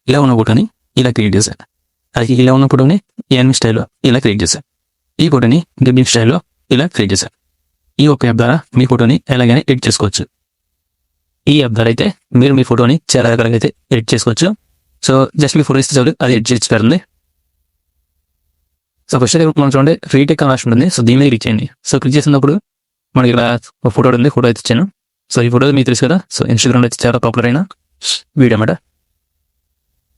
ఇలా ఉన్న ఫోటోని ఇలా క్రియేట్ చేశాను. అది ఇలా ఉన్న ఫోటోని యానిమీ స్టైల్లో ఇలా క్రియేట్ చేశాను. ఈ ఫోటోని గేమింగ్ స్టైల్లో ఇలా క్రియేట్ చేశాను. ఈ ఒక్క యాప్ ద్వారా మీ ఫోటోని ఎలాగైనా ఎడిట్ చేసుకోవచ్చు. ఈ యాప్ ద్వారా అయితే మీరు మీ ఫోటోని చాలా రకాలుగా అయితే ఎడిట్ చేసుకోవచ్చు. సో జస్ట్ మీ ఫోటో ఇస్తే చాలు, అది ఎడిట్ చేసి పెడుతుంది. సో ఫస్ట్ అయితే మనం చూడండి రీటేక్ అని రాసి ఉంటుంది. సో దీని మీద క్లిక్ చేయండి. సో క్లిక్ చేసినప్పుడు మనకి ఇక్కడ ఒక ఫోటో ఉంది, ఫోటో అయితే ఇచ్చాను. సో ఈ ఫోటో మీకు తెలుసు కదా, సో ఇన్స్టాగ్రామ్లో అయితే చాలా పాపులర్ అయిన వీడియో అన్నమాట.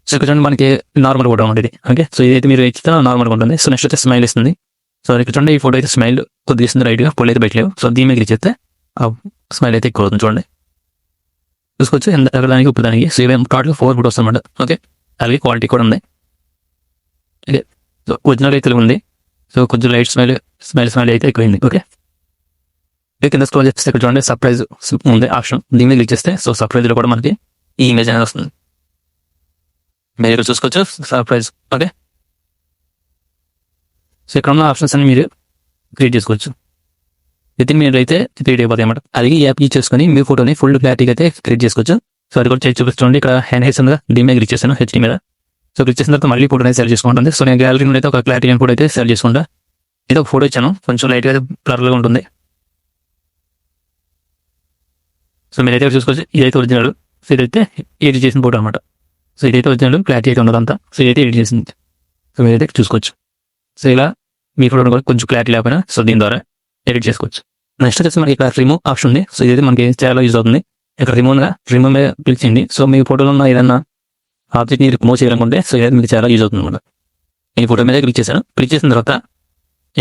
సో ఇక్కడ చూడండి మనకి నార్మల్ ఫోటో ఉంటుంది. ఓకే, సో ఇదైతే మీరు ఇస్తే నార్మల్గా ఉంటుంది. సో నెక్స్ట్ అయితే స్మైల్ ఇస్తుంది. సో ఇక్కడ చూడండి ఈ ఫోటో అయితే స్మైల్ కొద్దిగా ఇస్తుంది రైట్గా, పొడి అయితే బయటలేవు. సో దీని మీద క్లిక్ చేస్తే ఆ స్మైల్ అయితే ఎక్కువ అవుతుంది. చూడండి చూసుకోవచ్చు ఎంత దానికి ఇప్పుడు దానికి. సో ఇవే టోటల్గా 4 ఫోటోస్ అనమాట. ఓకే, అలాగే క్వాలిటీ కూడా ఉంది. ఓకే, సో ఒరిజినల్ అయితే ఉంది. సో కొంచెం లైట్ స్మైల్ అయితే ఎక్కువైంది. ఓకే, కింద స్క్రోల్ చేస్తే ఇక్కడ చూడండి సర్ప్రైజ్ ఉంది ఆప్షన్. దీని మీద క్లిక్ చేస్తే సో సర్ప్రైజ్లో కూడా మనకి ఈ ఇమేజ్ అనేది వస్తుంది. మీరు ఇక్కడ చూసుకోవచ్చు సర్ప్రైజ్. ఓకే, సో ఇక్కడ ఉన్న ఆప్షన్స్ అన్ని మీరు క్రియేట్ చేసుకోవచ్చు. విత్ ఇన్ మినిట్ అయితే క్రియేట్ అయిపోతాయి అన్నమాట. అది ఈ యాప్ యూజ్ చేసుకొని మీ ఫోటోని ఫుల్ క్లారిటీగా అయితే క్రియేట్ చేసుకోవచ్చు. సో అది కూడా చేసి చూపిస్తుంది. ఇక్కడ హ్యాండ్ హెడ్స్ ఉందా, దీని మీద క్లిక్ చేశాను హెచ్డీ మీద. సో క్లిక్ చేసిన తర్వాత మళ్ళీ ఫోటో అయితే సెలెక్ట్ చేసుకుంటుంది. సో నేను గ్యాలరీ నుండి అయితే ఒక క్లారిటీ ఫోటో అయితే సెలెక్ట్ చేసుకుంటా. ఇది ఒక ఫోటో ఇచ్చాను, కొంచెం లైట్గా బ్లర్గా ఉంటుంది. సో మీరైతే చూసుకోవచ్చు ఇదైతే ఒరిజినల్. సో ఇదైతే ఎడిట్ చేసిన ఫోటో అనమాట. సో ఇదైతే ఒరిజినల్ క్లారిటీ అయితే ఉండదు అంతా. సో ఇదైతే ఎడిట్ చేసింది. సో మీరైతే చూసుకోవచ్చు. సో ఇలా మీ ఫోటోని కూడా కొంచెం క్లారిటీ లేకపోయినా సో దీని ద్వారా ఎడిట్ చేసుకోవచ్చు. నెక్స్ట్ వచ్చేసి మనకి ఇక్కడ రిమూవ్ ఆప్షన్ ఉంది. సో ఇదైతే మనకి చాలా యూజ్ అవుతుంది. ఇక్కడ రిమూవ్ మీద క్లిక్ చేయండి. సో మీ ఫోటోలో ఉన్న ఏదన్నా ఆబ్జెక్ట్ని రిమూవ్ చేయాలనుకుంటే సో ఇదైతే మీకు చాలా యూజ్ అవుతుంది అనమాట. ఈ ఫోటో మీద క్లిక్ చేశాను. క్లిక్ చేసిన తర్వాత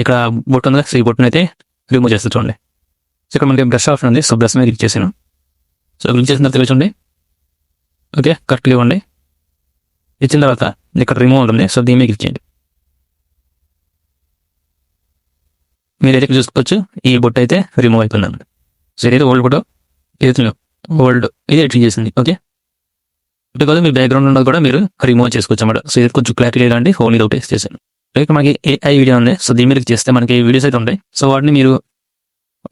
ఇక్కడ బొట్టు ఉంది. సో ఈ బొట్టును అయితే రిమూవ్ చేస్తే చూడండి. సో ఇక్కడ మనకి బ్రష్ ఆప్షన్ ఉంది. సో బ్రష్ మీద క్లిక్ చేశాను. సో క్లిక్ చేసిన తర్వాత చూడండి. ఓకే, కరెక్ట్గా ఇవ్వండి. ఇచ్చిన తర్వాత ఇక్కడ రిమూవ్ ఉంటుంది. సో దీని మీద క్లిక్ చేయండి. మీరు అయితే చూసుకోవచ్చు ఈ బొట్టు అయితే రిమూవ్ అయిపోయింది. సో ఇదైతే ఓల్డ్ ఫోటో, ఓల్డ్ ఇది ఎడిట్ చేసింది. ఓకే, ఇటు కదా మీ బ్యాక్గ్రౌండ్ ఉన్నది కూడా మీరు రిమూవ్ చేసుకోవచ్చు అన్నమాట. సో ఇది కొంచెం క్లారిటీ లేదండి, ఓన్లీ ఒకటి చేశాను. ఇక్కడ మనకి AI వీడియో ఉంది. సో దీని మీద చేస్తే మనకి వీడియోస్ అయితే ఉంటాయి. సో వాటిని మీరు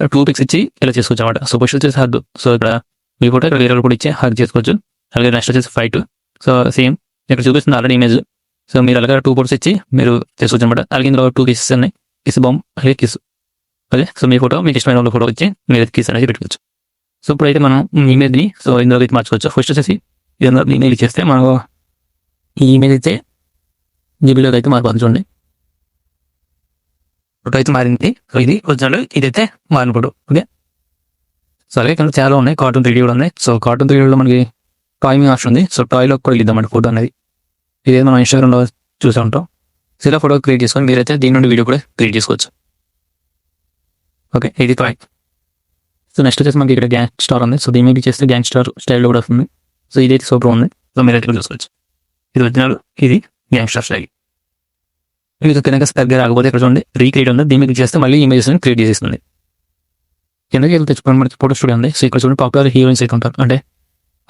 2 పిక్స్ ఇచ్చి ఇలా చేసుకోవచ్చు అన్నమాట. సో ఫస్ట్ వచ్చేసి హగ్. సో ఇక్కడ మీ ఫోటో ఇక్కడ వేరే కూడా ఇచ్చి హగ్ చేసుకోవచ్చు. అలాగే నెక్స్ట్ వచ్చేసి ఫైట్. సో సేమ్ ఇక్కడ చూపిస్తుంది ఆల్రెడీ ఇమేజ్. సో మీరు అలాగే 2 ఫోటోస్ ఇచ్చి మీరు చేసుకోవచ్చు అనమాట. అలాగే ఇందులో 2 కిసెస్ ఉన్నాయి. కిస్ బాంబ్ అలాగే కిస్. ఓకే, సో మీ ఫోటో మీకు ఇష్టమైన ఫోటో ఇచ్చి మీరు కిస్ అనేది పెట్టుకోవచ్చు. సో ఇప్పుడైతే మనం ఇమేజ్ని సో ఇందులో అయితే మార్చుకోవచ్చు. ఫస్ట్ వచ్చేసి ఇందులో ఇమేజ్ చేస్తే మనం ఈ ఇమేజ్ అయితే జీబీలోకి అయితే మారిపోతుంది. చూడండి ఫోటో అయితే మారింది. సో ఇది ఒరిజినల్, ఇదైతే మారిన ఫోటో. ఓకే, సో అలాగే ఇక్కడ చాలా ఉన్నాయి. కార్టూన్ 3D కూడా ఉన్నాయి. సో కార్టూన్ 3Dలో మనకి టాయింగ్ ఆప్షన్ ఉంది. సో టాయ్లో కూడా ఇద్దామండి ఫోటో అనేది. ఇదే మనం ఇన్స్టాగ్రామ్లో చూసే ఉంటాం. సో ఇలా ఫోటో క్రియేట్ చేసుకొని మీరైతే దీని నుండి వీడియో కూడా క్రియేట్ చేసుకోవచ్చు. ఓకే, ఇది టాయ్. సో నెక్స్ట్ వచ్చేసి మనకి ఇక్కడ గ్యాంగ్ స్టార్ ఉంది. సో దీని మీద చేస్తే గ్యాంగ్ స్టార్ స్టైల్లో కూడా వస్తుంది. సో ఇదైతే సూపర్ ఉంది. సో మీరైతే చూసుకోవచ్చు. ఇది ఒరిజినల్, ఇది గ్యాంగ్ స్టార్ స్టైల్. ఇది కనుక సరిగ్గా రాకపోతే ఇక్కడ చూడండి రీక్రియేట్ ఉంది. దీని మీద చేస్తే మళ్ళీ ఇమేజెస్ క్రియేట్ చేసేస్తుంది. కిందకి వెళ్ళి తెచ్చుకోండి, మనకి ఫోటో స్టూడియో ఉంది. సో ఇక్కడ చూడండి పాపులర్ హీరోయిన్స్ అయితే ఉంటారు, అంటే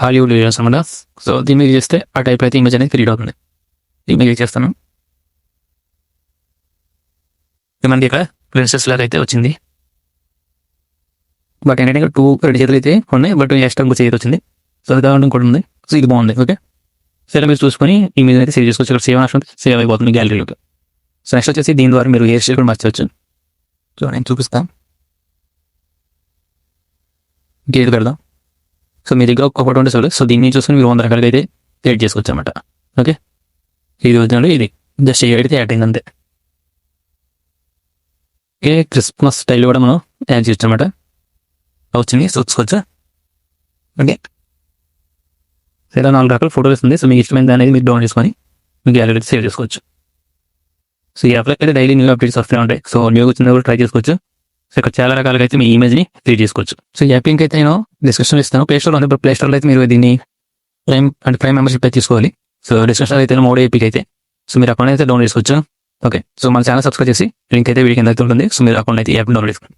హాలీవుడ్ హీరోయిన్స్ అనమాట. సో దీని మీద చేస్తే ఆ టైప్ అయితే ఇమేజ్ అనేది క్రియేట్ అవుతుంది. దీని మీద చేస్తాను. మనకి ఇక్కడ ప్రిన్సెస్ లాగా అయితే వచ్చింది. బట్ ఏంటంటే ఇక్కడ 2 చేతులు అయితే ఉన్నాయి, బట్ ఎక్స్ట్రా ఇంకో చేతి వచ్చింది. సో అది కావడం కూడా ఉంది. సో ఇది బాగుంది. ఓకే, సరే మీరు చూసుకొని ఈ మీద అయితే సేవ్ చేసుకోవచ్చు. ఇక్కడ సేవ్ ఆప్షన్ సేవ్ అయిపోతుంది గ్యాలరీలోకి. సో నెక్స్ట్ వచ్చేసి దీని ద్వారా మీరు హెయిర్ స్టైల్ కూడా మార్చవచ్చు. సో నేను చూపిస్తాను. గేట్ పెడదాం. సో మీ దగ్గర ఒక ఫోటో ఉంటే చాలు. సో దీన్ని చూసుకొని మీరు 100 రకాలుగా అయితే ఎడిట్ చేసుకోవచ్చు అనమాట. ఓకే, ఇది ఒరిజినల్, ఇది జస్ట్ అయితే యాడ్ అయింది అంతే. ఓకే, క్రిస్మస్ స్టైల్ కూడా మనం యాడ్ చేయొచ్చు అనమాట. వచ్చింది చూసుకోవచ్చు. ఓకే, ఇలా 4 రకాల ఫోటోలు వస్తుంది. సో మీకు ఇష్టమైనది అనేది మీరు డౌన్లోడ్ చేసుకొని మీ గ్యాలరీ సేవ్ చేసుకోవచ్చు. సో ఈ యాప్లో అయితే డైలీ న్యూ అప్డేట్స్ వస్తూ ఉంటాయి. సో న్యూగా వచ్చింది కూడా ట్రై చేసుకోవచ్చు. సో ఇక్కడ చాలా రకాలుగా అయితే మీ ఇమేజ్ని క్రియేట్ చేసుకోవచ్చు. సో ఈ యాప్ అయితే నేను డిస్క్రిప్షన్లో ఇస్తాను. ప్లే స్టోర్లో ఉంది. ప్లే స్టోర్లో అయితే మీరు దీన్ని ప్రైమ్ మెంబర్షిప్ అయితే తీసుకోవాలి. సో డిస్క్రిప్షన్లో అయితే మోడీ ఏపీకి అయితే సో మీరు అకౌంట్ అయితే డౌన్లోడ్ చేసుకోవచ్చు. ఓకే, సో మన ఛానల్ సబ్స్క్రైబ్ చేసి లింక్ అయితే వీడికి ఎంత ఉంటుంది. సో మీరు అకౌంట్ అయితే యాప్ డౌన్లోడ్ చేసుకోండి.